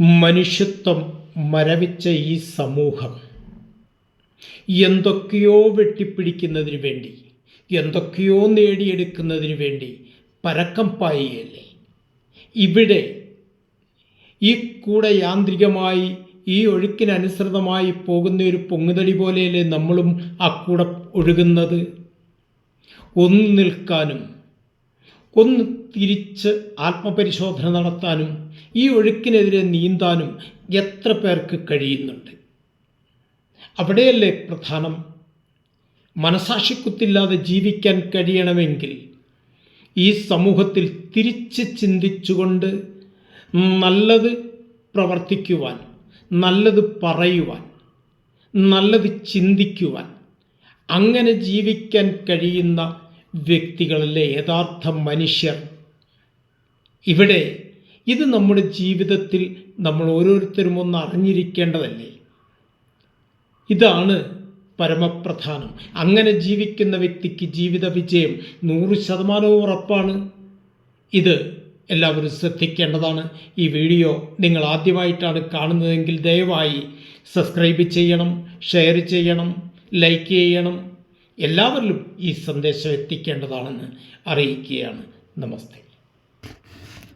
മനുഷ്യത്വം മരവിച്ച ഈ സമൂഹം എന്തൊക്കെയോ വെട്ടിപ്പിടിക്കുന്നതിന് വേണ്ടി, എന്തൊക്കെയോ നേടിയെടുക്കുന്നതിന് വേണ്ടി പരക്കം പായുകയല്ലേ. ഇവിടെ ഈ കൂടെ യാന്ത്രികമായി ഈ ഒഴുക്കിനനുസൃതമായി പോകുന്ന ഒരു പൊങ്ങുതടി പോലെയല്ലേ നമ്മളും ആ കൂടെ ഒഴുകുന്നത്. ഒന്ന് നിൽക്കാനും ഒന്ന് തിരിച്ച് ആത്മപരിശോധന നടത്താനും ഈ ഒഴുക്കിനെതിരെ നീന്താനും എത്ര പേർക്ക് കഴിയുന്നുണ്ട്? അവിടെയല്ലേ പ്രധാനം. മനസാക്ഷിക്കുത്തില്ലാതെ ജീവിക്കാൻ കഴിയണമെങ്കിൽ ഈ സമൂഹത്തിൽ തിരിച്ച് ചിന്തിച്ചുകൊണ്ട് നല്ലത് പ്രവർത്തിക്കുവാൻ, നല്ലത് പറയുവാൻ, നല്ലത് ചിന്തിക്കുവാൻ, അങ്ങനെ ജീവിക്കാൻ കഴിയുന്ന വ്യക്തികളല്ലേ യഥാർത്ഥ മനുഷ്യർ. ഇവിടെ ഇത് നമ്മുടെ ജീവിതത്തിൽ നമ്മൾ ഓരോരുത്തരും ഒന്ന് അറിഞ്ഞിരിക്കേണ്ടതല്ലേ. ഇതാണ് പരമപ്രധാനം. അങ്ങനെ ജീവിക്കുന്ന വ്യക്തിക്ക് ജീവിത വിജയം 100% ഉറപ്പാണ്. ഇത് എല്ലാവരും ശ്രദ്ധിക്കേണ്ടതാണ്. ഈ വീഡിയോ നിങ്ങൾ ആദ്യമായിട്ടാണ് കാണുന്നതെങ്കിൽ ദയവായി സബ്സ്ക്രൈബ് ചെയ്യണം, ഷെയർ ചെയ്യണം, ലൈക്ക് ചെയ്യണം. എല്ലാവരിലും ഈ സന്ദേശം എത്തിക്കേണ്ടതാണെന്ന് അറിയിക്കുകയാണ്. നമസ്തേ.